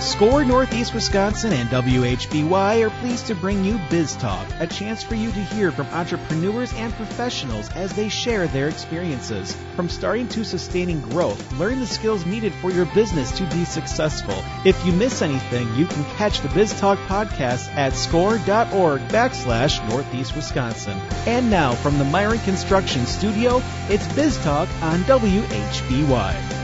SCORE Northeast Wisconsin and WHBY are pleased to bring you Biz Talk, a chance for you to hear from entrepreneurs and professionals as they share their experiences. From starting to sustaining growth, learn the skills needed for your business to be successful. If you miss anything, you can catch the Biz Talk podcast at score.org/Northeast Wisconsin. And now from the Myron Construction Studio, it's Biz Talk on WHBY.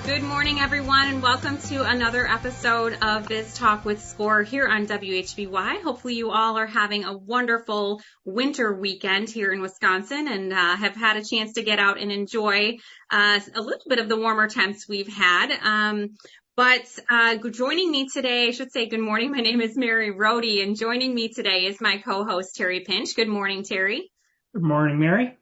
Good morning, everyone, and welcome to another episode of Biz Talk with SCORE here on WHBY. Hopefully you all are having a wonderful winter weekend here in Wisconsin and have had a chance to get out and enjoy a little bit of the warmer temps we've had. But joining me today, I should say good morning. My name is Mary Rhode, and joining me today is my co-host, Terry Pinch. Good morning, Terry. Good morning, Mary.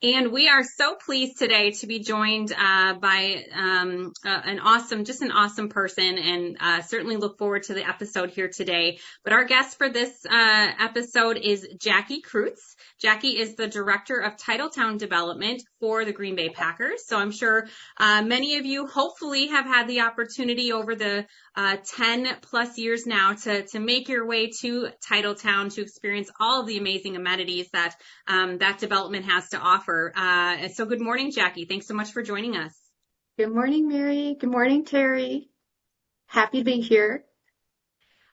And we are so pleased today to be joined by an awesome person, and certainly look forward to the episode here today. But our guest for this episode is Jackie Krutz. Jackie is the Director of Titletown Development for the Green Bay Packers. So I'm sure many of you hopefully have had the opportunity over the 10 plus years now to make your way to Titletown to experience all of the amazing amenities that that development has to offer. So good morning, Jackie. Thanks so much for joining us. Good morning, Mary. Good morning, Terry. Happy to be here.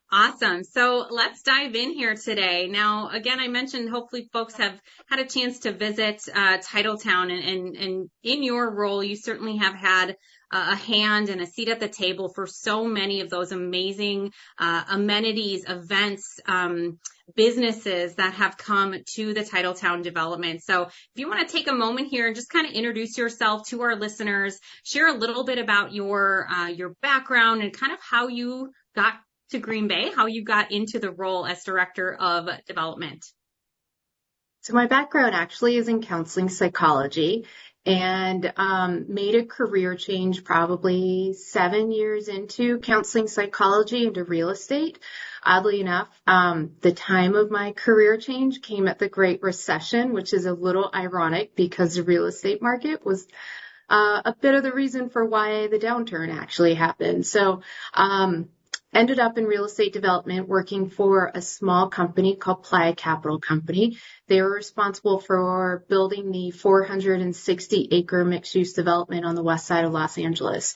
Awesome. So let's dive in here today. Now, again, I mentioned hopefully folks have had a chance to visit Titletown, and in your role, you certainly have had a hand and a seat at the table for so many of those amazing amenities, events, businesses that have come to the Titletown development. So if you want to take a moment here and just kind of introduce yourself to our listeners, share a little bit about your background and kind of how you got to Green Bay, how you got into the role as Director of Development. So my background actually is in counseling psychology, and made a career change probably 7 years into counseling psychology into real estate. Oddly enough, the time of my career change came at the Great Recession, which is a little ironic because the real estate market was a bit of the reason for why the downturn actually happened. So ended up in real estate development working for a small company called Playa Capital Company. They were responsible for building the 460-acre mixed-use development on the west side of Los Angeles.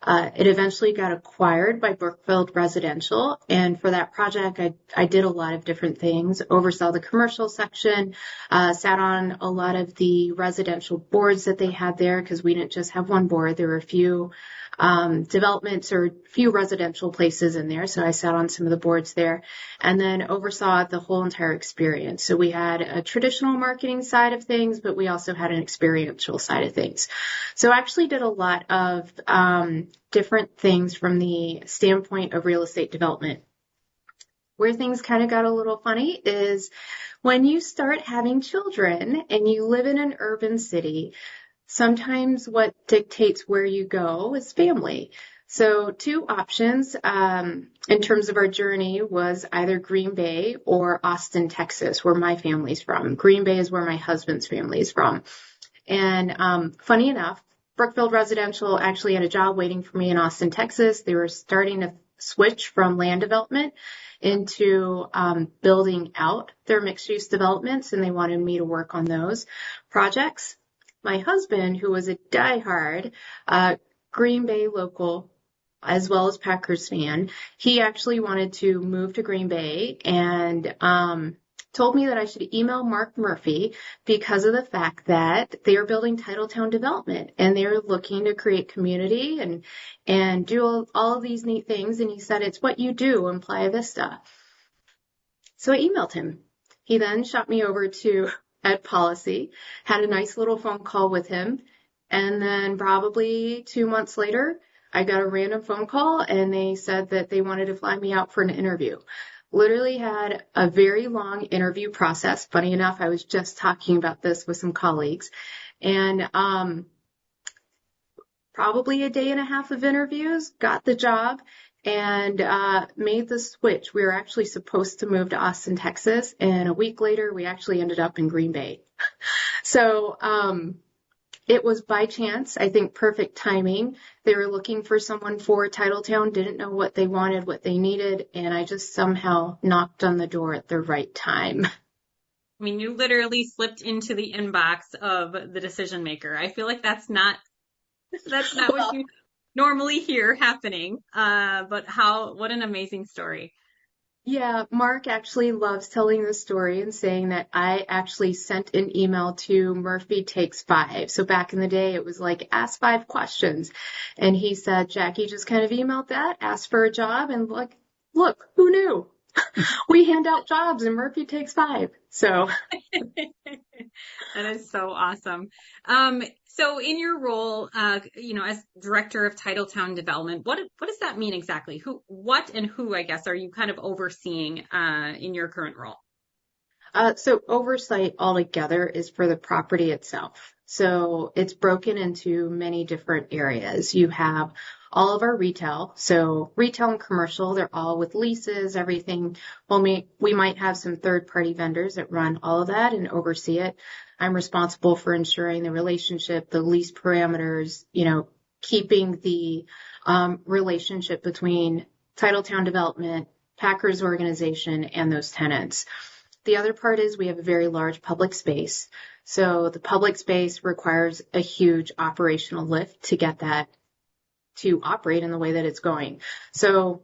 It eventually got acquired by Brookfield Residential, and for that project, I did a lot of different things, oversaw the commercial section, sat on a lot of the residential boards that they had there, because we didn't just have one board. There were a few developments or few residential places in there. So I sat on some of the boards there and then oversaw the whole entire experience. So we had a traditional marketing side of things, but we also had an experiential side of things. So I actually did a lot of different things from the standpoint of real estate development. Where things kind of got a little funny is when you start having children and you live in an urban city, sometimes what dictates where you go is family. So two options in terms of our journey was either Green Bay or Austin, Texas, where my family's from. Green Bay is where my husband's family is from. And funny enough, Brookfield Residential actually had a job waiting for me in Austin, Texas. They were starting to switch from land development into building out their mixed-use developments, and they wanted me to work on those projects. My husband, who was a diehard Green Bay local as well as Packers fan, he actually wanted to move to Green Bay and told me that I should email Mark Murphy because of the fact that they are building Titletown Development and they're looking to create community and do all of these neat things. And he said, it's what you do in Playa Vista. So I emailed him. He then shot me over to Ed Policy, had a nice little phone call with him, and then probably 2 months later, I got a random phone call, and they said that they wanted to fly me out for an interview. Literally had a very long interview process. Funny enough, I was just talking about this with some colleagues, and probably a day and a half of interviews, got the job, and made the switch. We were actually supposed to move to Austin, Texas, and a week later, we actually ended up in Green Bay. So It was by chance, I think perfect timing. They were looking for someone for Titletown, didn't know what they wanted, what they needed, and I just somehow knocked on the door at the right time. I mean, you literally slipped into the inbox of the decision maker. I feel like that's not what you normally hear happening. But what an amazing story. Yeah, Mark actually loves telling the story and saying that I actually sent an email to Murphy Takes Five. So back in the day, it was like, ask 5 questions. And he said, Jackie just kind of emailed that, asked for a job, and look, who knew? We hand out jobs and Murphy Takes 5. So that is so awesome. So in your role, as director of Titletown Development, what does that mean exactly? What and who, I guess, are you kind of overseeing in your current role? So oversight altogether is for the property itself. So it's broken into many different areas. You have all of our retail. So retail and commercial, they're all with leases, everything. Well, we might have some third-party vendors that run all of that and oversee it. I'm responsible for ensuring the relationship, the lease parameters, keeping the relationship between Titletown Development, Packers organization, and those tenants. The other part is we have a very large public space. So the public space requires a huge operational lift to get that to operate in the way that it's going. So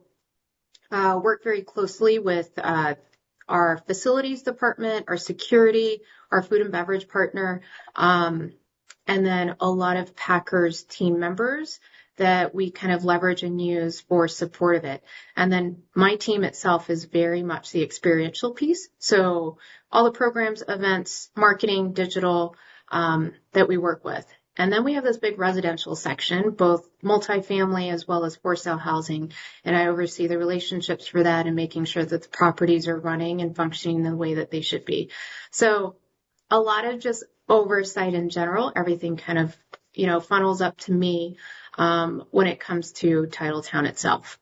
work very closely with our facilities department, our security, our food and beverage partner, and then a lot of Packers team members that we kind of leverage and use for support of it. And then my team itself is very much the experiential piece. So all the programs, events, marketing, digital that we work with. And then we have this big residential section, both multifamily as well as for sale housing. And I oversee the relationships for that and making sure that the properties are running and functioning the way that they should be. So a lot of just oversight in general, everything kind of, funnels up to me when it comes to Titletown itself.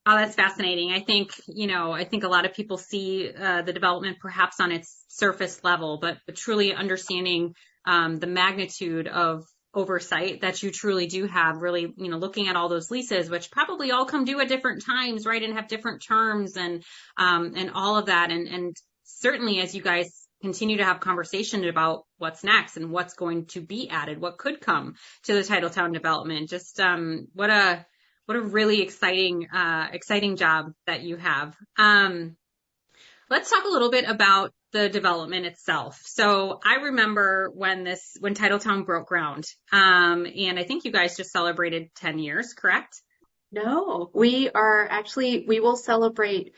Oh, that's fascinating. I think a lot of people see the development perhaps on its surface level, but truly understanding the magnitude of oversight that you truly do have, really, looking at all those leases, which probably all come due at different times, right, and have different terms and all of that. And certainly as you guys continue to have conversation about what's next and what's going to be added, what could come to the Titletown development, just what a really exciting job that you have. Let's talk a little bit about the development itself. So I remember when Titletown broke ground, and I think you guys just celebrated 10 years, correct? No, we will celebrate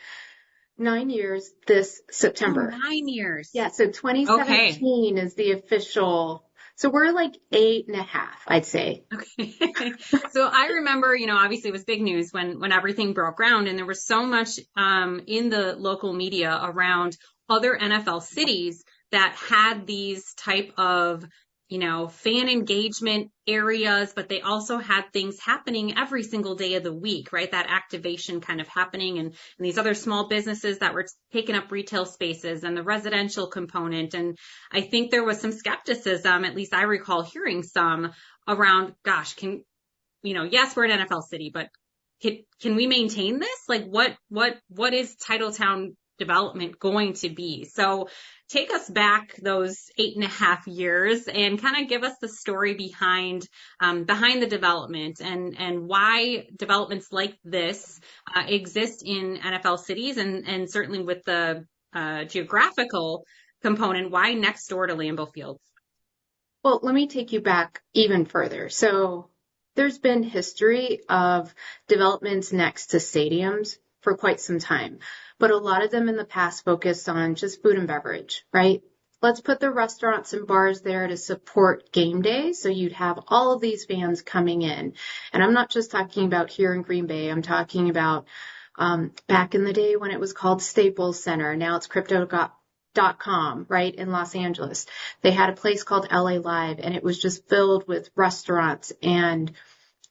9 years this September. Oh, 9 years. Yeah, so 2017 is the official. So we're like 8.5, I'd say. Okay. So I remember, obviously it was big news when everything broke ground, and there was so much in the local media around other NFL cities that had these type of, fan engagement areas, but they also had things happening every single day of the week, right? That activation kind of happening and these other small businesses that were taking up retail spaces and the residential component. And I think there was some skepticism, at least I recall hearing some around, gosh, yes, we're an NFL city, but can we maintain this? Like what is Titletown development going to be? So take us back those 8.5 years and kind of give us the story behind the development and why developments like this exist in NFL cities and certainly with the geographical component, why next door to Lambeau Field? Well, let me take you back even further. So there's been history of developments next to stadiums for quite some time, but a lot of them in the past focused on just food and beverage, right? Let's put the restaurants and bars there to support game day. So you'd have all of these fans coming in. And I'm not just talking about here in Green Bay. I'm talking about back in the day when it was called Staples Center. Now it's Crypto.com, right, in Los Angeles. They had a place called LA Live, and it was just filled with restaurants and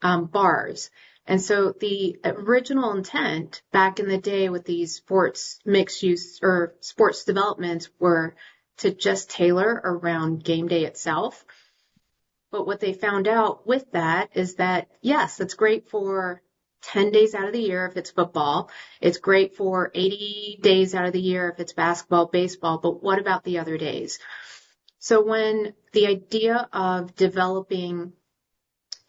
bars. And so the original intent back in the day with these sports mixed use or sports developments were to just tailor around game day itself. But what they found out with that is that, yes, it's great for 10 days out of the year if it's football. It's great for 80 days out of the year if it's basketball, baseball. But what about the other days? So when the idea of developing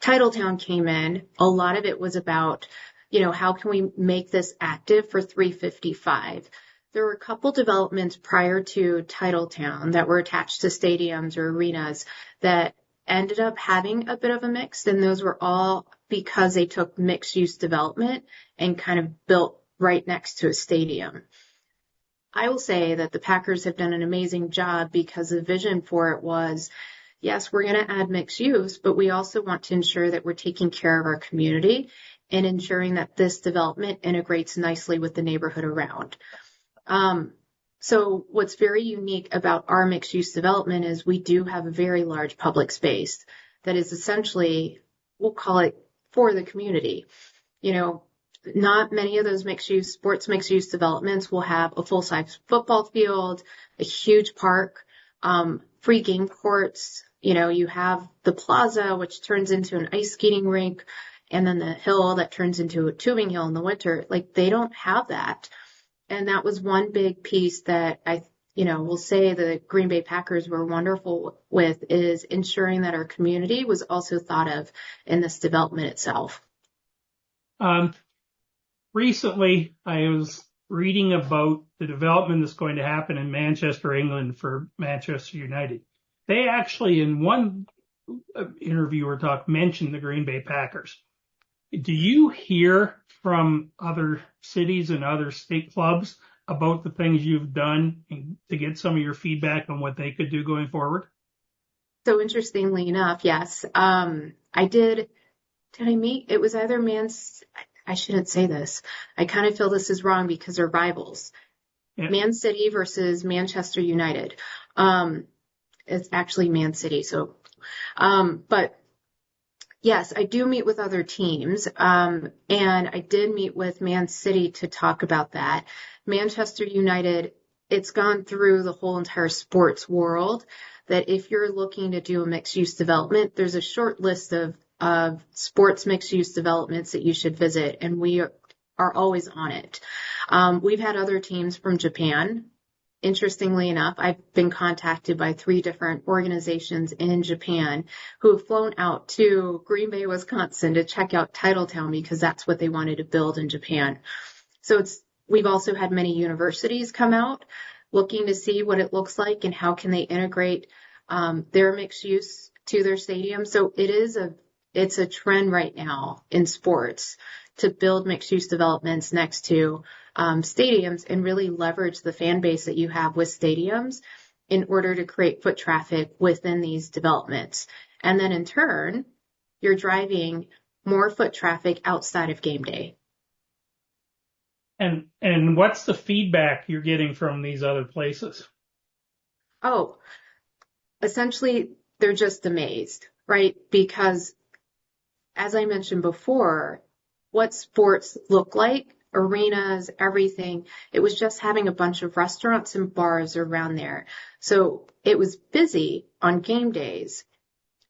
Titletown came in, a lot of it was about, how can we make this active for 355? There were a couple developments prior to Titletown that were attached to stadiums or arenas that ended up having a bit of a mix, and those were all because they took mixed-use development and kind of built right next to a stadium. I will say that the Packers have done an amazing job because the vision for it was, yes, we're going to add mixed use, but we also want to ensure that we're taking care of our community and ensuring that this development integrates nicely with the neighborhood around. So what's very unique about our mixed use development is we do have a very large public space that is essentially, we'll call it for the community. Not many of those sports mixed use developments will have a full size football field, a huge park, free game courts. You have the plaza, which turns into an ice skating rink, and then the hill that turns into a tubing hill in the winter. Like, they don't have that. And that was one big piece that I will say the Green Bay Packers were wonderful with, is ensuring that our community was also thought of in this development itself. Recently, I was reading about the development that's going to happen in Manchester, England for Manchester United. They actually, in one interview or talk, mentioned the Green Bay Packers. Do you hear from other cities and other state clubs about the things you've done and to get some of your feedback on what they could do going forward? So interestingly enough, yes. I did I meet? It was either I shouldn't say this. I kind of feel this is wrong because they're rivals. Yeah. Man City versus Manchester United. It's actually Man City. So, but yes, I do meet with other teams. And I did meet with Man City to talk about that. Manchester United, it's gone through the whole entire sports world that if you're looking to do a mixed use development, there's a short list of sports mixed use developments that you should visit. And we are always on it. We've had other teams from Japan. Interestingly enough, I've been contacted by 3 different organizations in Japan who have flown out to Green Bay, Wisconsin to check out Titletown because that's what they wanted to build in Japan. So we've also had many universities come out looking to see what it looks like and how can they integrate their mixed use to their stadium. So it's a trend right now in sports to build mixed use developments next to stadiums and really leverage the fan base that you have with stadiums in order to create foot traffic within these developments. And then in turn, you're driving more foot traffic outside of game day. And what's the feedback you're getting from these other places? Oh, essentially, they're just amazed, right? Because as I mentioned before, what sports look like, arenas, everything, it was just having a bunch of restaurants and bars around there. So it was busy on game days.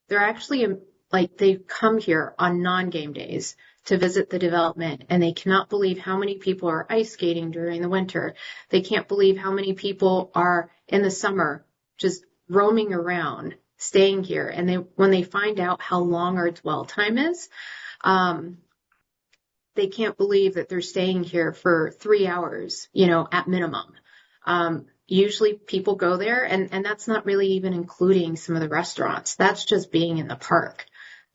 They're actually they come here on non-game days to visit the development, and they cannot believe how many people are ice skating during the winter. They can't believe how many people are in the summer just roaming around, staying here. And when they find out how long our dwell time is, they can't believe that they're staying here for 3 hours, at minimum. Usually people go there, and that's not really even including some of the restaurants. That's just being in the park.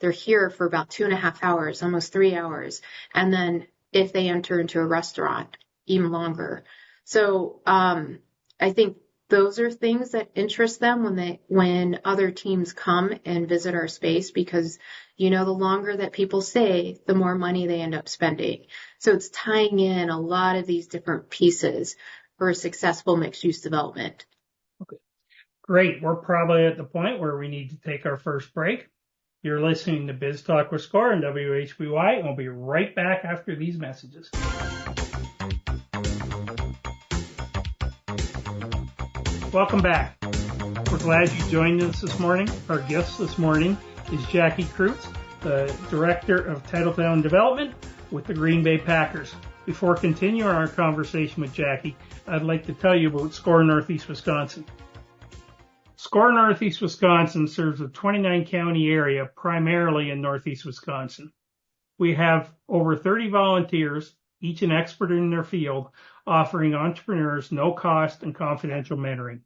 They're here for about 2.5 hours, almost 3 hours. And then if they enter into a restaurant, even longer. So I think those are things that interest them when other teams come and visit our space, because the longer that people stay, the more money they end up spending. So it's tying in a lot of these different pieces for a successful mixed-use development. Okay, great. We're probably at the point where we need to take our first break. You're listening to Biz Talk with Score and WHBY, and we'll be right back after these messages. Welcome back. We're glad you joined us this morning. Our guest this morning is Jackie Krutz, the Director of Titletown Development with the Green Bay Packers. Before continuing our conversation with Jackie, I'd like to tell you about SCORE Northeast Wisconsin. SCORE Northeast Wisconsin serves a 29-county area primarily in Northeast Wisconsin. We have over 30 volunteers, each an expert in their field, offering entrepreneurs no-cost and confidential mentoring.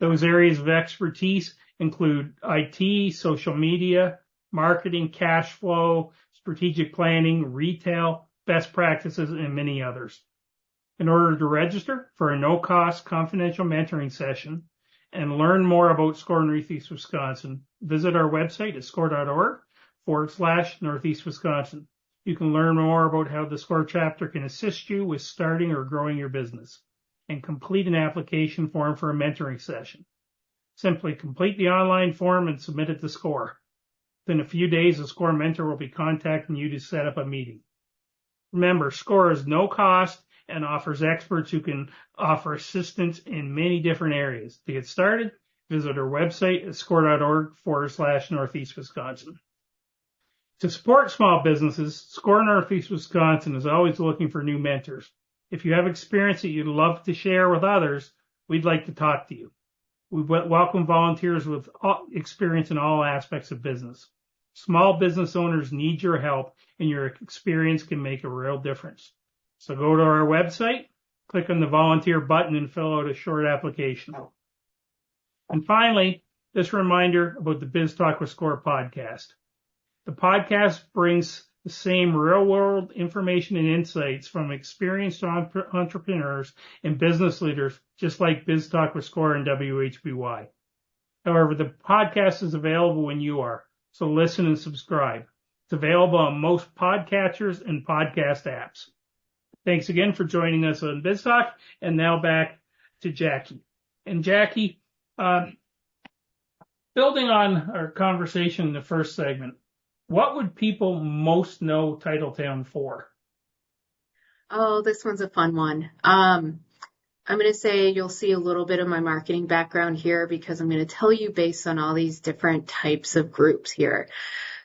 Those areas of expertise include IT, social media, marketing, cash flow, strategic planning, retail, best practices, and many others. In order to register for a no-cost confidential mentoring session and learn more about SCORE Northeast Wisconsin, visit our website at score.org/Northeast Wisconsin. You can learn more about how the SCORE chapter can assist you with starting or growing your business and complete an application form for a mentoring session. Simply complete the online form and submit it to SCORE. Within a few days, a SCORE mentor will be contacting you to set up a meeting. Remember, SCORE is no cost and offers experts who can offer assistance in many different areas. To get started, visit our website at score.org/Northeast Wisconsin. To support small businesses, SCORE Northeast Wisconsin is always looking for new mentors. If you have experience that you'd love to share with others, we'd like to talk to you. We welcome volunteers with experience in all aspects of business. Small business owners need your help, and your experience can make a real difference. So go to our website, click on the volunteer button, and fill out a short application. And finally, this reminder about the Biz Talk with SCORE podcast. The podcast brings the same real-world information and insights from experienced entrepreneurs and business leaders, just like Biz Talk with SCORE and WHBY. However, the podcast is available when you are, so listen and subscribe. It's available on most podcatchers and podcast apps. Thanks again for joining us on Biz Talk, and now back to Jackie. And Jackie, building on our conversation in the first segment, what would people most know Titletown for? Oh, this one's a fun one. I'm going to say you'll see a little bit of my marketing background here because I'm going to tell you based on all these different types of groups here.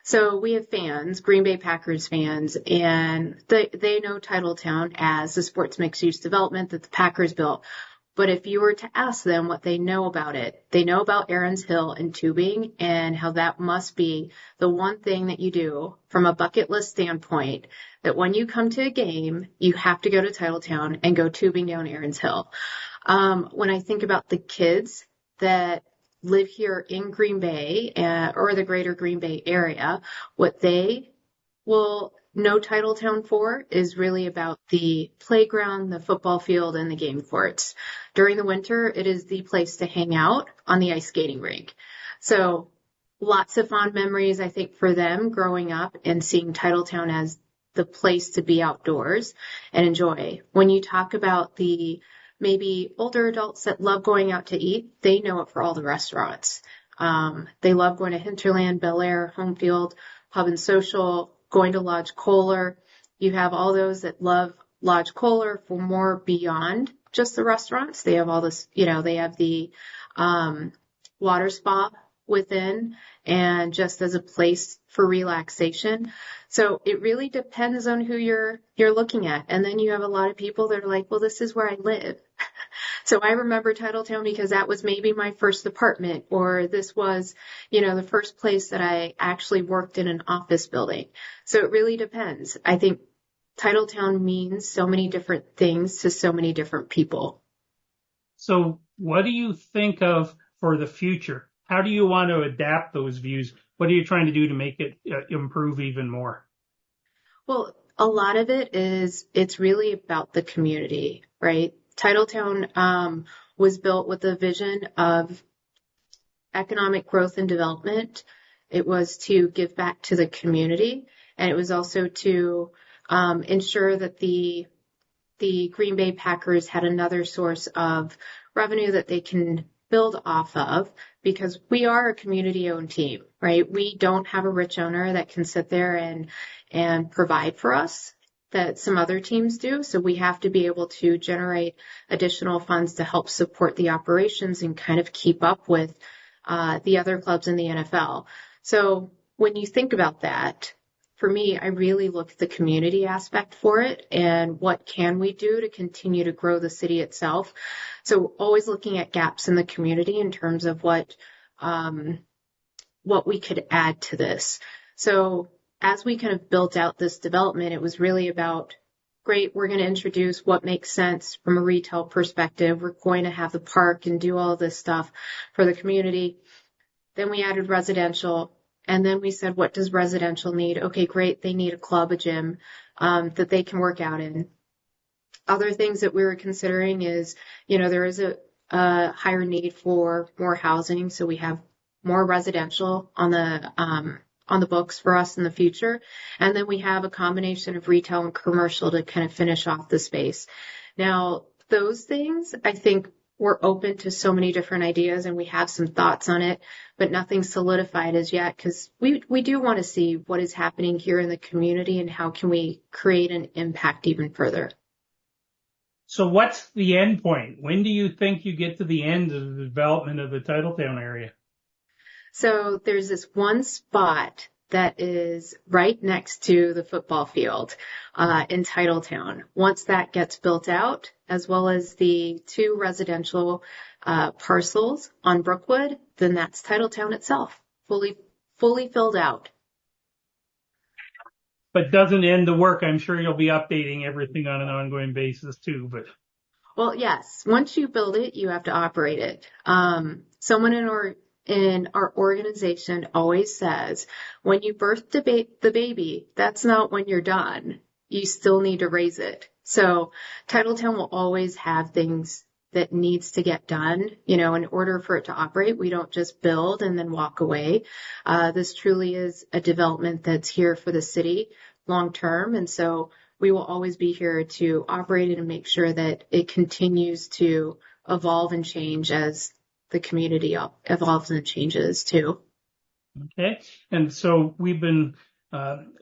So we have fans, Green Bay Packers fans, and they know Titletown as the sports mixed-use development that the Packers built. But if you were to ask them what they know about it, they know about Aaron's Hill and tubing and how that must be the one thing that you do from a bucket list standpoint, that when you come to a game, you have to go to Titletown and go tubing down Aaron's Hill. When I think about the kids that live here in Green Bay or the greater Green Bay area, what they will know Titletown for is really about the playground, the football field, and the game courts. During the winter, it is the place to hang out on the ice skating rink. So lots of fond memories, I think, for them growing up and seeing Titletown as the place to be outdoors and enjoy. When you talk about the maybe older adults that love going out to eat, they know it for all the restaurants. They love going to Hinterland, Bel Air, Homefield, Pub and Social, going to Lodge Kohler. You have all those that love Lodge Kohler for more beyond just the restaurants. They have all this, they have the water spa within and just as a place for relaxation. So it really depends on who you're looking at. And then you have a lot of people that are like, well, this is where I live. So I remember Titletown because that was maybe my first apartment, or this was, the first place that I actually worked in an office building. So it really depends. I think Titletown means so many different things to so many different people. So what do you think of for the future? How do you want to adapt those views? What are you trying to do to make it improve even more? Well, a lot of it is, it's really about the community, right? Titletown was built with a vision of economic growth and development. It was to give back to the community, and it was also to ensure that the Green Bay Packers had another source of revenue that they can build off of, because we are a community-owned team, right? We don't have a rich owner that can sit there and provide for us that some other teams do. So we have to be able to generate additional funds to help support the operations and kind of keep up with the other clubs in the NFL. So when you think about that, for me, I really look at the community aspect for it and what can we do to continue to grow the city itself. So always looking at gaps in the community in terms of what we could add to this. So as we kind of built out this development, it was really about, great, we're going to introduce what makes sense from a retail perspective. We're going to have the park and do all this stuff for the community. Then we added residential. And then we said, what does residential need? Okay, great. They need a club, a gym, that they can work out in. Other things that we were considering is, there is a higher need for more housing. So we have more residential on the books for us in the future. And then we have a combination of retail and commercial to kind of finish off the space. Now, those things, I think, we're open to so many different ideas and we have some thoughts on it, but nothing solidified as yet because we do want to see what is happening here in the community and how can we create an impact even further. So what's the end point? When do you think you get to the end of the development of the Titletown area? So there's this one spot that is right next to the football field in Titletown. Once that gets built out, as well as the 2 residential parcels on Brookwood, then that's Titletown itself, fully filled out. But doesn't end the work. I'm sure you'll be updating everything on an ongoing basis too. But well, yes, once you build it, you have to operate it. Someone in our organization always says, when you birth the baby, that's not when you're done. You still need to raise it. So Titletown will always have things that needs to get done. In order for it to operate, we don't just build and then walk away. This truly is a development that's here for the city long term. And so we will always be here to operate it and make sure that it continues to evolve and change as the community evolves and changes too. Okay. And so we've been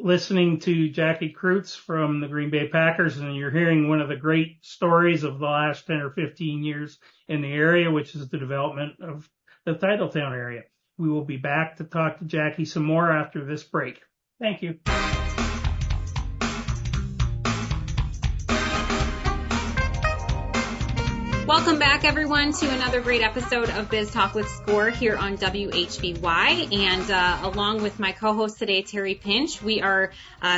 listening to Jackie Krutz from the Green Bay Packers, and you're hearing one of the great stories of the last 10 or 15 years in the area, which is the development of the Titletown area. We will be back to talk to Jackie some more after this break. Thank you. Welcome back, everyone, to another great episode of Biz Talk with Score here on WHBY. And along with my co-host today, Terry Pinch, we are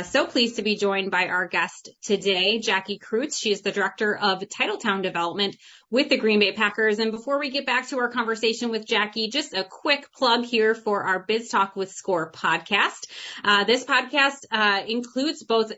so pleased to be joined by our guest today, Jackie Krutz. She is the director of Titletown Development with the Green Bay Packers. And before we get back to our conversation with Jackie, just a quick plug here for our Biz Talk with Score podcast. This podcast includes both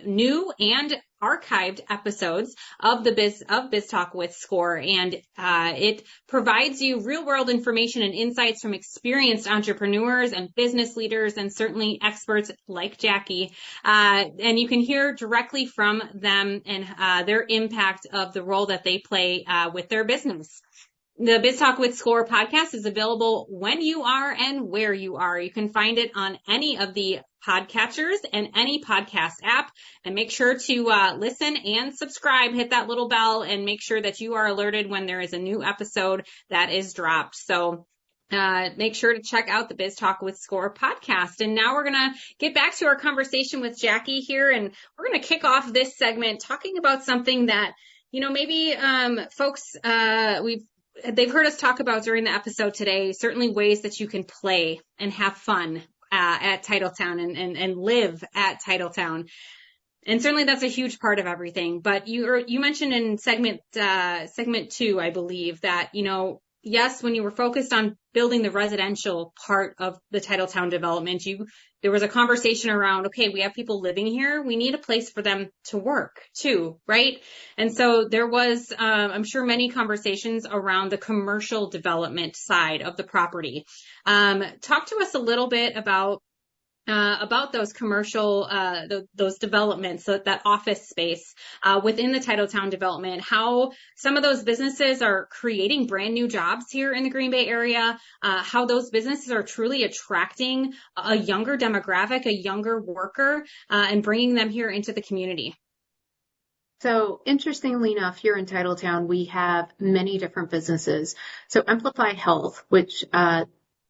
new and archived episodes of Biz Talk with Score, and it provides you real world information and insights from experienced entrepreneurs and business leaders, and certainly experts like Jackie. And you can hear directly from them and their impact of the role that they play with their business. The Biz Talk with Score podcast is available when you are and where you are. You can find it on any of the podcatchers and any podcast app, and make sure to listen and subscribe, hit that little bell, and make sure that you are alerted when there is a new episode that is dropped. So make sure to check out the Biz Talk with Score podcast. And now we're going to get back to our conversation with Jackie here, and we're going to kick off this segment talking about something that, maybe folks they've heard us talk about during the episode today, certainly ways that you can play and have fun at Titletown and live at Titletown. And certainly that's a huge part of everything. But you mentioned in segment 2, I believe, that, yes, when you were focused on building the residential part of the Titletown development, there was a conversation around, okay, we have people living here. We need a place for them to work too, right? And so there was, I'm sure, many conversations around the commercial development side of the property. Talk to us a little bit about those commercial, those developments, so that office space within the Titletown development, how some of those businesses are creating brand new jobs here in the Green Bay area, how those businesses are truly attracting a younger demographic, a younger worker, and bringing them here into the community. So interestingly enough, here in Titletown, we have many different businesses. So Amplify Health, which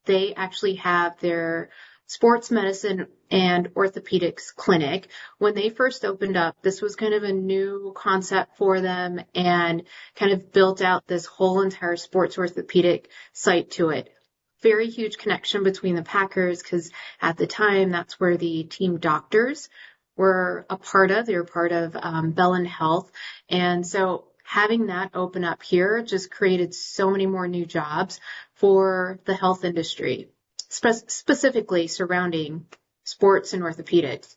they actually have their sports medicine and orthopedics clinic. When they first opened up, this was kind of a new concept for them and kind of built out this whole entire sports orthopedic site to it. Very huge connection between the Packers because at the time, that's where the team doctors were a part of. They were part of Bellin Health. And so having that open up here just created so many more new jobs for the health industry, specifically surrounding sports and orthopedics.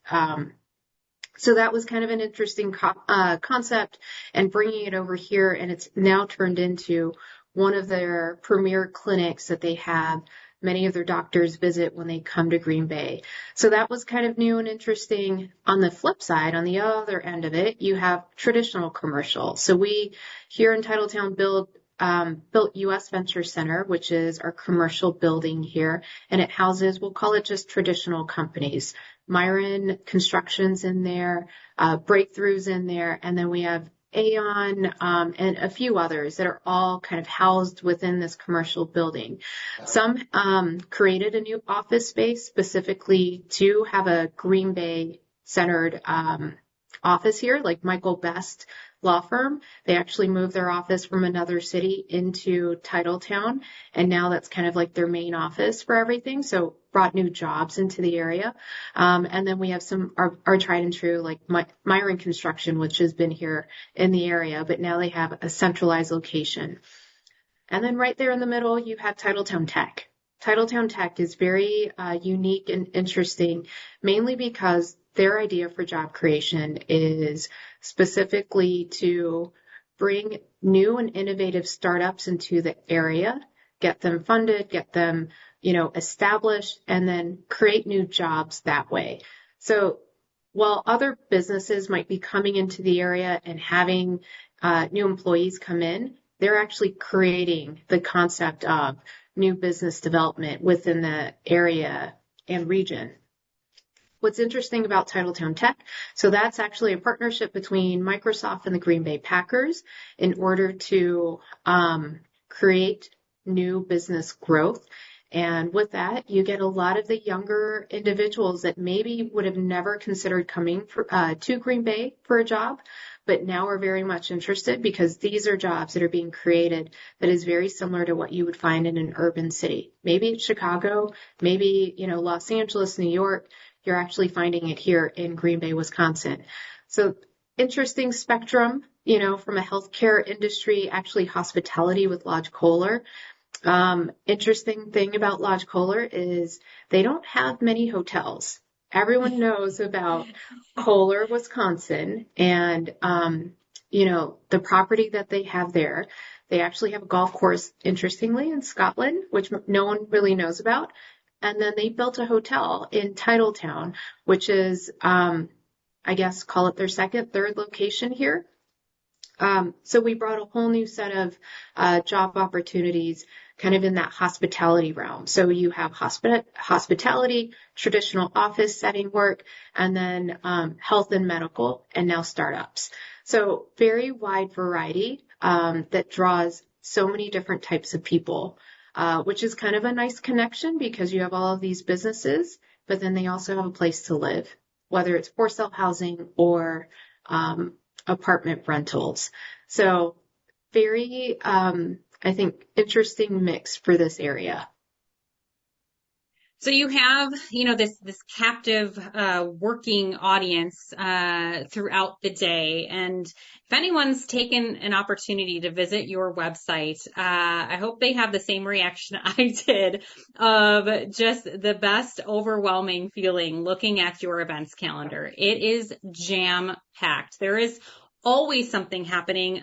So that was kind of an interesting concept and bringing it over here. And it's now turned into one of their premier clinics that they have many of their doctors visit when they come to Green Bay. So that was kind of new and interesting. On the flip side, on the other end of it, you have traditional commercial. So we here in Titletown built US Venture Center, which is our commercial building here, and it houses, we'll call it just traditional companies. Myron Construction's in there, Breakthrough's in there, and then we have Aon, and a few others that are all kind of housed within this commercial building. Some created a new office space specifically to have a Green Bay centered office here, like Michael Best law firm. They actually moved their office from another city into Titletown, and now that's kind of like their main office for everything. So brought new jobs into the area. And then we have some our tried and true, like Myron Construction, which has been here in the area, but now they have a centralized location. And then right there in the middle, you have Titletown Tech. Titletown Tech is very unique and interesting, mainly because their idea for job creation is specifically to bring new and innovative startups into the area, get them funded, get them, established, and then create new jobs that way. So while other businesses might be coming into the area and having new employees come in, they're actually creating the concept of new business development within the area and region. What's interesting about Titletown Tech, so that's actually a partnership between Microsoft and the Green Bay Packers in order to create new business growth. And with that, you get a lot of the younger individuals that maybe would have never considered coming to Green Bay for a job, but now are very much interested because these are jobs that are being created that is very similar to what you would find in an urban city. Maybe it's Chicago, maybe, Los Angeles, New York. You're actually finding it here in Green Bay, Wisconsin. So interesting spectrum, from a healthcare industry, actually hospitality with Lodge Kohler. Interesting thing about Lodge Kohler is they don't have many hotels. Everyone knows about Kohler, Wisconsin, and, the property that they have there. They actually have a golf course, interestingly, in Scotland, which no one really knows about. And then they built a hotel in Titletown, which is, call it their third location here. So we brought a whole new set of job opportunities kind of in that hospitality realm. So you have hospitality, traditional office setting work, and then health and medical, and now startups. So very wide variety that draws so many different types of people, which is kind of a nice connection because you have all of these businesses, but then they also have a place to live, whether it's for sale housing or apartment rentals. So very, interesting mix for this area. So you have, this captive working audience throughout the day. And if anyone's taken an opportunity to visit your website, I hope they have the same reaction I did of just the best overwhelming feeling looking at your events calendar. It is jam-packed. There is always something happening.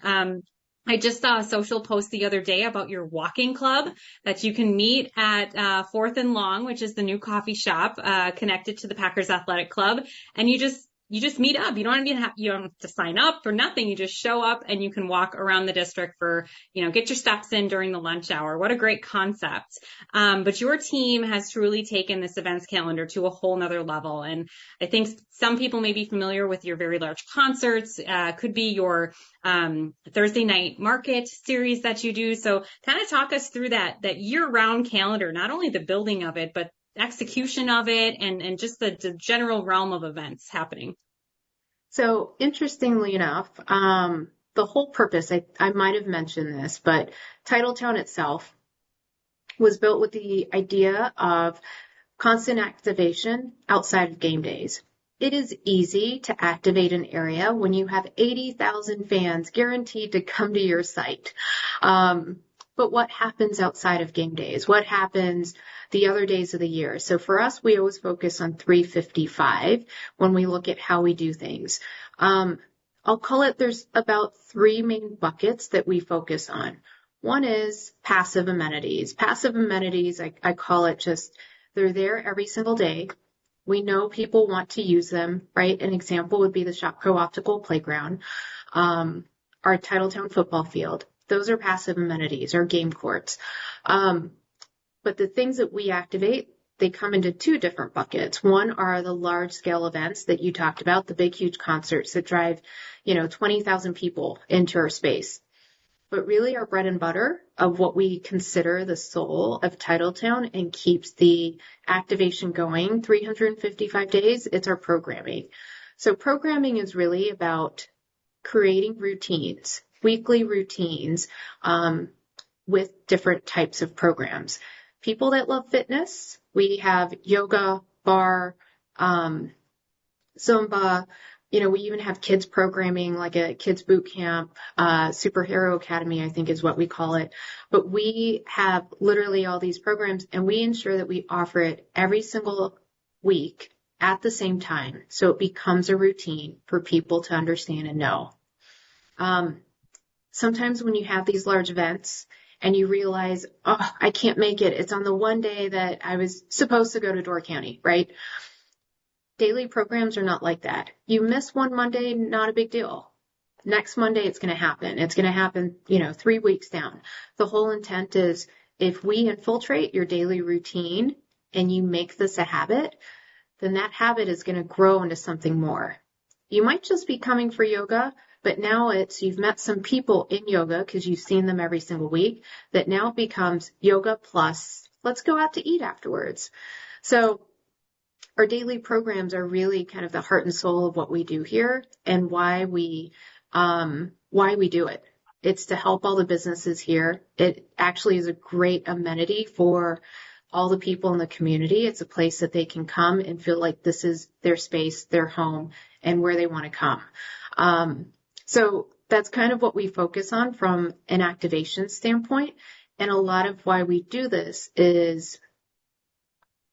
I just saw a social post the other day about your walking club that you can meet at 4th and Long, which is the new coffee shop connected to the Packers Athletic Club. And you you just meet up. You don't even you don't have to sign up for nothing. You just show up and you can walk around the district for, get your steps in during the lunch hour. What a great concept. But your team has truly taken this events calendar to a whole nother level. And I think some people may be familiar with your very large concerts, could be your Thursday night market series that you do. So kind of talk us through that year-round calendar, not only the building of it, but execution of it and just the general realm of events happening. So interestingly enough, the whole purpose, I might have mentioned this, but Titletown itself was built with the idea of constant activation outside of game days. It is easy to activate an area when you have 80,000 fans guaranteed to come to your site. But what happens outside of game days? What happens the other days of the year? So for us, we always focus on 355 when we look at how we do things. I'll call it, there's about 3 main buckets that we focus on. One is passive amenities. Passive amenities, I call it just, they're there every single day. We know people want to use them, right? An example would be the Shopco Optical Playground, our Titletown football field. Those are passive amenities, or game courts. But the things that we activate, they come into 2 different buckets. One are the large scale events that you talked about, the big, huge concerts that drive, 20,000 people into our space. But really our bread and butter of what we consider the soul of Titletown and keeps the activation going 355 days, it's our programming. So programming is really about creating routines, weekly routines, with different types of programs. People that love fitness, we have yoga, bar, Zumba, we even have kids programming like a kids boot camp, superhero academy, I think is what we call it. But we have literally all these programs and we ensure that we offer it every single week at the same time. So it becomes a routine for people to understand and know. Sometimes when you have these large events and you realize, I can't make it. It's on the one day that I was supposed to go to Door County, right? Daily programs are not like that. You miss one Monday, not a big deal. Next Monday, it's going to happen. It's going to happen, 3 weeks down. The whole intent is if we infiltrate your daily routine and you make this a habit, then that habit is going to grow into something more. You might just be coming for yoga, but now you've met some people in yoga because you've seen them every single week, that now becomes yoga plus let's go out to eat afterwards. So our daily programs are really kind of the heart and soul of what we do here and why we do it. It's to help all the businesses here. It actually is a great amenity for all the people in the community. It's a place that they can come and feel like this is their space, their home, and where they want to come. So that's kind of what we focus on from an activation standpoint. And a lot of why we do this is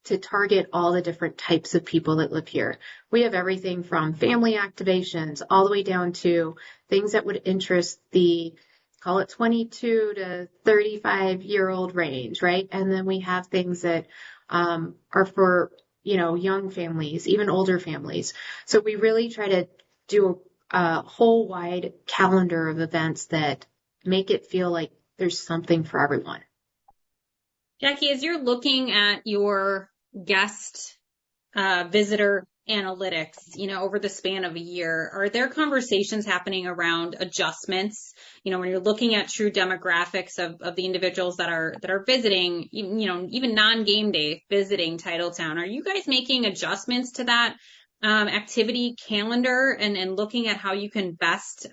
to target all the different types of people that live here. We have everything from family activations all the way down to things that would interest the, call it 22 to 35-year-old range, right? And then we have things that are for, young families, even older families. So we really try to do a whole wide calendar of events that make it feel like there's something for everyone. Jackie, as you're looking at your guest visitor analytics, over the span of a year, are there conversations happening around adjustments? When you're looking at true demographics of the individuals that are visiting, even non-game day visiting Titletown, are you guys making adjustments to that activity calendar and looking at how you can best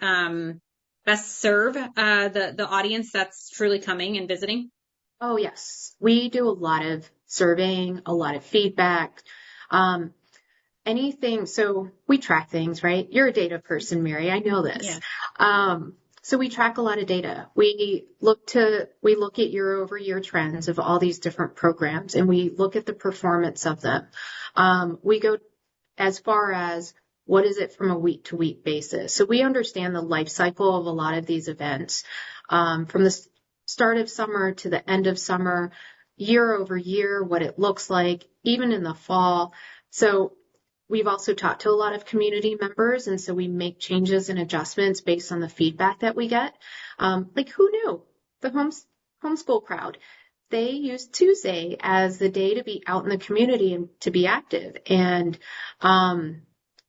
serve the audience that's truly coming and visiting? Oh, yes. We do a lot of surveying, a lot of feedback, anything. So we track things, right? You're a data person, Mary. I know this. Yeah. So we track a lot of data. We look at year over year trends of all these different programs and we look at the performance of them. We go as far as what is it from a week to week basis. So we understand the life cycle of a lot of these events, from the start of summer to the end of summer, year over year, what it looks like, even in the fall. So we've also talked to a lot of community members, and so we make changes and adjustments based on the feedback that we get. Like, who knew? The homeschool crowd, they use Tuesday as the day to be out in the community and to be active. And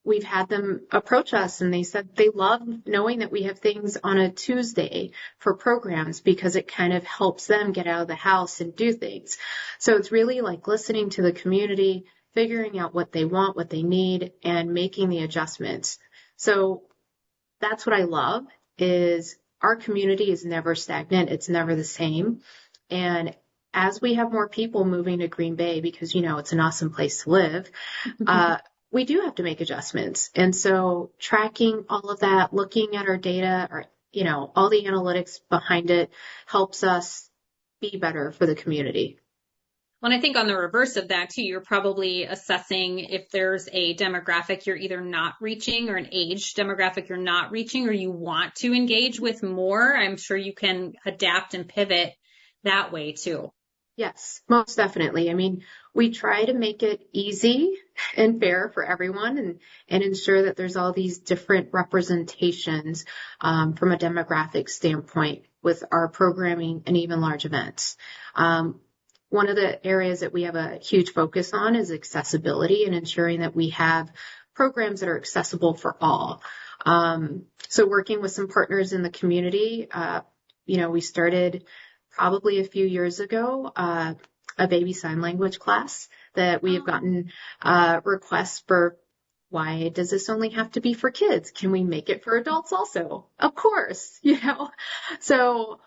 we've had them approach us, and they said they love knowing that we have things on a Tuesday for programs because it kind of helps them get out of the house and do things. So it's really like listening to the community, figuring out what they want, what they need, and making the adjustments. So that's what I love, is our community is never stagnant. It's never the same. And as we have more people moving to Green Bay, because, you know, it's an awesome place to live, we do have to make adjustments. And so tracking all of that, looking at our data, or, you know, all the analytics behind it helps us be better for the community. Well, and I think on the reverse of that too, you're probably assessing if there's a demographic you're either not reaching, or an age demographic you're not reaching, or you want to engage with more. I'm sure you can adapt and pivot that way too. Yes, most definitely. I mean, we try to make it easy and fair for everyone, and ensure that there's all these different representations from a demographic standpoint with our programming and even large events. One of the areas that we have a huge focus on is accessibility and ensuring that we have programs that are accessible for all. So working with some partners in the community, we started probably a few years ago, a baby sign language class that we have gotten requests for. Why does this only have to be for kids? Can we make it for adults also? Of course, So,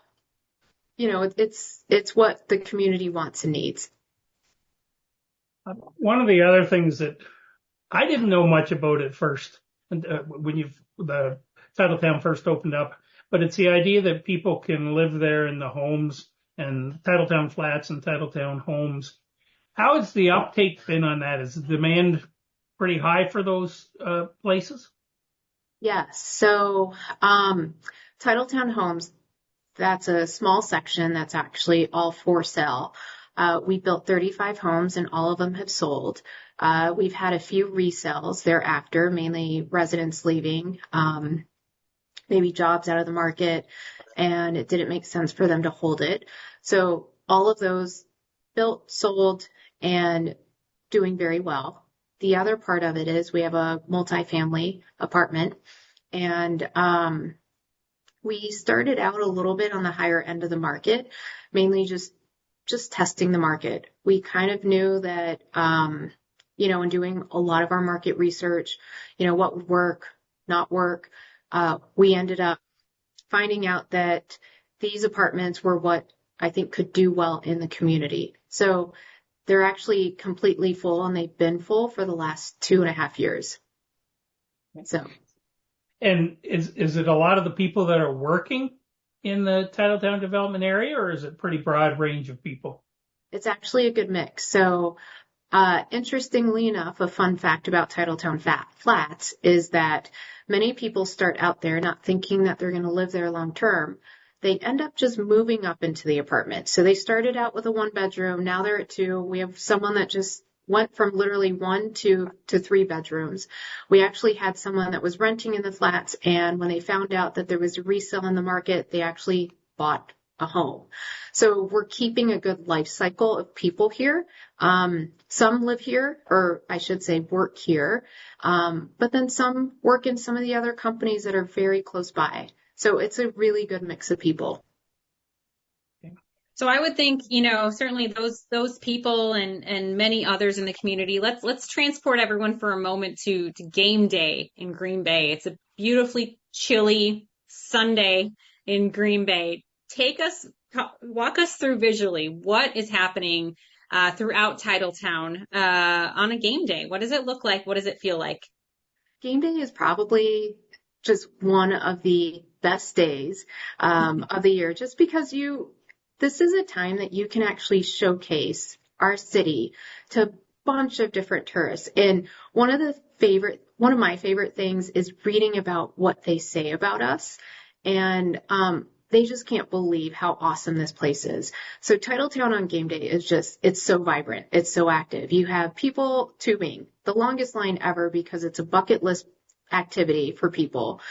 it's what the community wants and needs. One of the other things that I didn't know much about at first, when the Titletown first opened up, but it's the idea that people can live there in the homes and Titletown flats and Titletown homes. How has the uptake been on that? Is the demand pretty high for those places? Yes. So Titletown homes, that's a small section that's actually all for sale. We built 35 homes and all of them have sold. We've had a few resales thereafter, mainly residents leaving, maybe jobs out of the market, and it didn't make sense for them to hold it. So all of those built, sold, and doing very well. The other part of it is we have a multifamily apartment, and we started out a little bit on the higher end of the market, mainly just testing the market. We kind of knew that, in doing a lot of our market research, what would work, not work. We ended up finding out that these apartments were what I think could do well in the community. So they're actually completely full, and they've been full for the last 2.5 years. So. And is it a lot of the people that are working in the Titletown development area, or is it pretty broad range of people? It's actually a good mix. So, interestingly enough, a fun fact about Titletown flats is that many people start out there not thinking that they're going to live there long term. They end up just moving up into the apartment. So they started out with a 1-bedroom. Now they're at 2. We have someone that just went from literally 1 to 3 bedrooms. We actually had someone that was renting in the flats, and when they found out that there was a resale in the market, they actually bought a home. So we're keeping a good life cycle of people here. Some live here, or I should say work here, but then some work in some of the other companies that are very close by. So it's a really good mix of people. So I would think, certainly those people and many others in the community, let's transport everyone for a moment to game day in Green Bay. It's a beautifully chilly Sunday in Green Bay. Walk us through visually what is happening throughout Titletown on a game day. What does it look like? What does it feel like? Game day is probably just one of the best days of the year, just because this is a time that you can actually showcase our city to a bunch of different tourists. And one of my favorite things is reading about what they say about us. And they just can't believe how awesome this place is. So Titletown on game day is just, it's so vibrant. It's so active. You have people tubing, the longest line ever because it's a bucket list activity for people,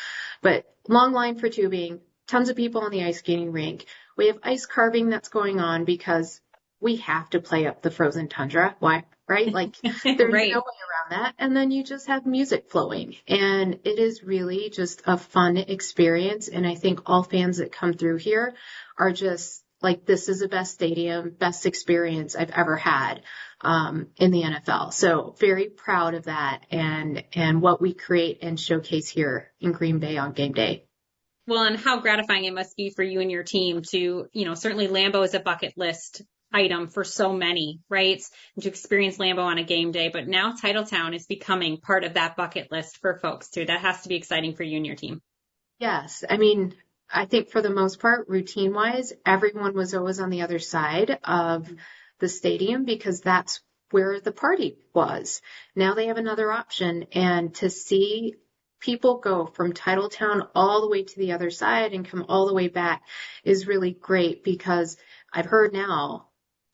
but long line for tubing, tons of people on the ice skating rink. We have ice carving that's going on because we have to play up the frozen tundra. Why? Right? Like there's Right. no way around that. And then you just have music flowing, and it is really just a fun experience. And I think all fans that come through here are just like, this is the best stadium, best experience I've ever had, in the NFL. So very proud of that and what we create and showcase here in Green Bay on game day. Well, and how gratifying it must be for you and your team to, certainly Lambeau is a bucket list item for so many, right? And to experience Lambeau on a game day, but now Titletown is becoming part of that bucket list for folks too. That has to be exciting for you and your team. Yes. I mean, I think for the most part, routine wise, everyone was always on the other side of the stadium because that's where the party was. Now they have another option, and to see people go from Titletown all the way to the other side and come all the way back is really great, because I've heard now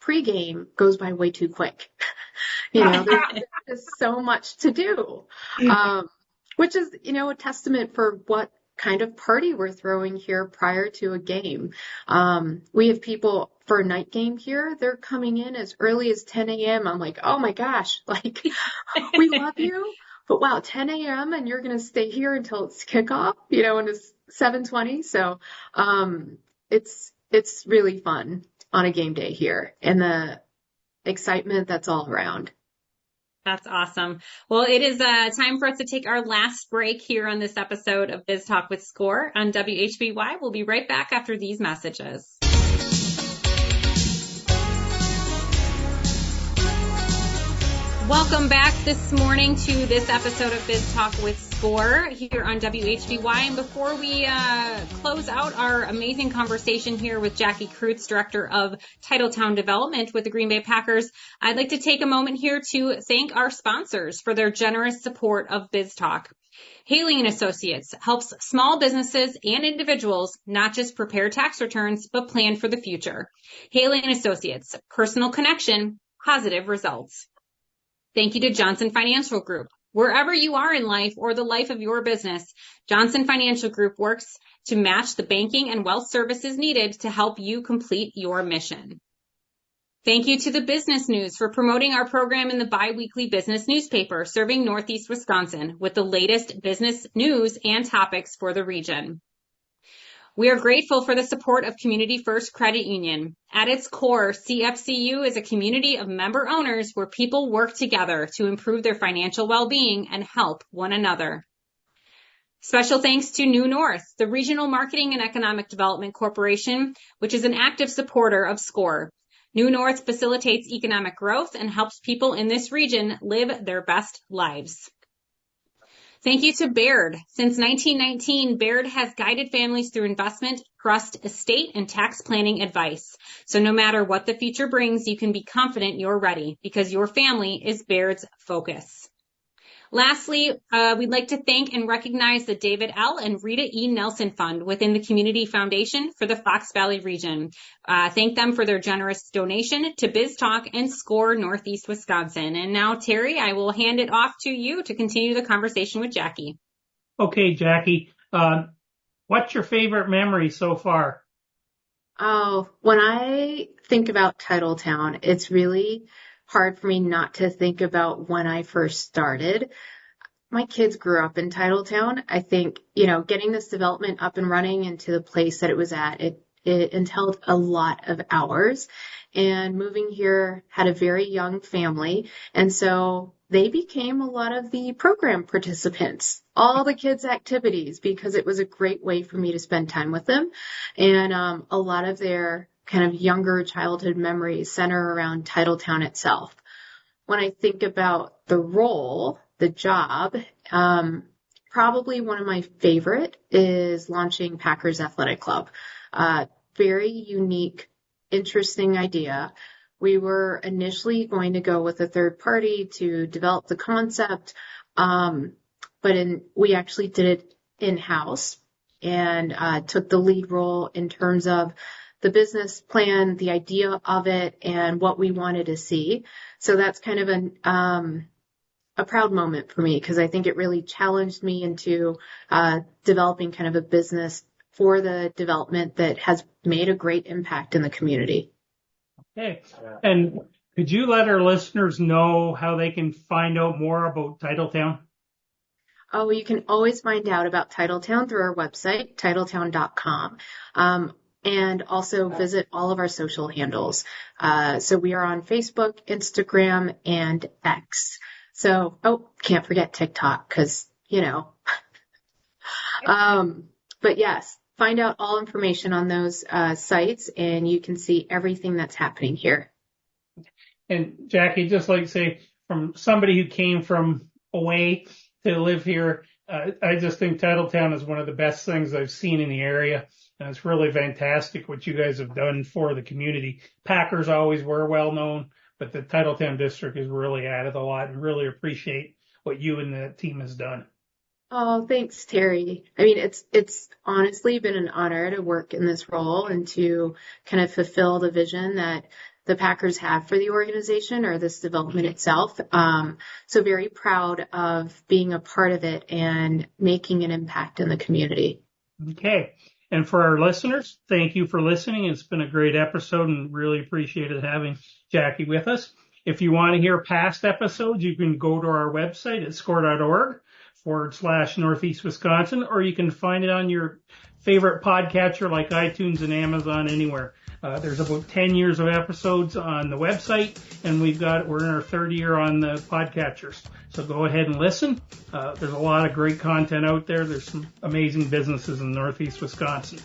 pregame goes by way too quick. There's just so much to do, which is, a testament for what kind of party we're throwing here prior to a game. We have people for a night game here. They're coming in as early as 10 a.m. I'm like, oh my gosh, like we love you, but wow, 10 a.m. and you're going to stay here until it's kickoff, and it's 7:20. So, it's really fun on a game day here, and the excitement that's all around. That's awesome. Well, it is time for us to take our last break here on this episode of Biz Talk with Score on WHBY. We'll be right back after these messages. Welcome back this morning to this episode of Biz Talk with Score here on WHBY. And before we close out our amazing conversation here with Jackie Krutz, Director of Titletown Development with the Green Bay Packers, I'd like to take a moment here to thank our sponsors for their generous support of Biz Talk. Haley & Associates helps small businesses and individuals not just prepare tax returns, but plan for the future. Haley & Associates, personal connection, positive results. Thank you to Johnson Financial Group. Wherever you are in life or the life of your business, Johnson Financial Group works to match the banking and wealth services needed to help you complete your mission. Thank you to the Business News for promoting our program in the bi-weekly business newspaper serving Northeast Wisconsin with the latest business news and topics for the region. We are grateful for the support of Community First Credit Union. At its core, CFCU is a community of member owners where people work together to improve their financial well-being and help one another. Special thanks to New North, the Regional Marketing and Economic Development Corporation, which is an active supporter of SCORE. New North facilitates economic growth and helps people in this region live their best lives. Thank you to Baird. Since 1919, Baird has guided families through investment, trust, estate, and tax planning advice. So no matter what the future brings, you can be confident you're ready because your family is Baird's focus. Lastly, we'd like to thank and recognize the David L. and Rita E. Nelson Fund within the Community Foundation for the Fox Valley region. Thank them for their generous donation to Biz Talk and SCORE Northeast Wisconsin. And now, Terry, I will hand it off to you to continue the conversation with Jackie. Okay, Jackie, what's your favorite memory so far? Oh, when I think about Titletown, it's really hard for me not to think about when I first started. My kids grew up in Titletown. I think, getting this development up and running into the place that it was at, it entailed a lot of hours. And moving here, had a very young family. And so they became a lot of the program participants, all the kids' activities, because it was a great way for me to spend time with them. And a lot of their kind of younger childhood memories center around Titletown itself. When I think about the role, the job, probably one of my favorite is launching Packers Athletic Club. Very unique, interesting idea. We were initially going to go with a third party to develop the concept, but we actually did it in-house. and took the lead role in terms of the business plan, the idea of it, and what we wanted to see. So that's kind of a proud moment for me, because I think it really challenged me into developing kind of a business for the development that has made a great impact in the community. Okay. And could you let our listeners know how they can find out more about Titletown? Oh, you can always find out about Titletown through our website, titletown.com. And also visit all of our social handles. So we are on Facebook, Instagram, and X. So, can't forget TikTok, because, but yes, find out all information on those sites, and you can see everything that's happening here. And Jackie, just like say, from somebody who came from away to live here, I just think Titletown is one of the best things I've seen in the area. And it's really fantastic what you guys have done for the community. Packers always were well known, but the Titletown district has really added a lot, and really appreciate what you and the team has done. Oh, thanks, Terry. I mean, it's honestly been an honor to work in this role and to kind of fulfill the vision that the Packers have for the organization, or this development itself. So very proud of being a part of it and making an impact in the community. Okay. And for our listeners, thank you for listening. It's been a great episode, and really appreciated having Jackie with us. If you want to hear past episodes, you can go to our website at score.org/Northeast Wisconsin, or you can find it on your favorite podcatcher like iTunes and Amazon, anywhere. There's about 10 years of episodes on the website, and we're in our third year on the podcatchers. So go ahead and listen. There's a lot of great content out there. There's some amazing businesses in Northeast Wisconsin.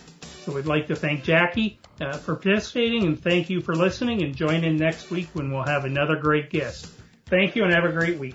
So we'd like to thank Jackie for participating, and thank you for listening, and join in next week when we'll have another great guest. Thank you, and have a great week.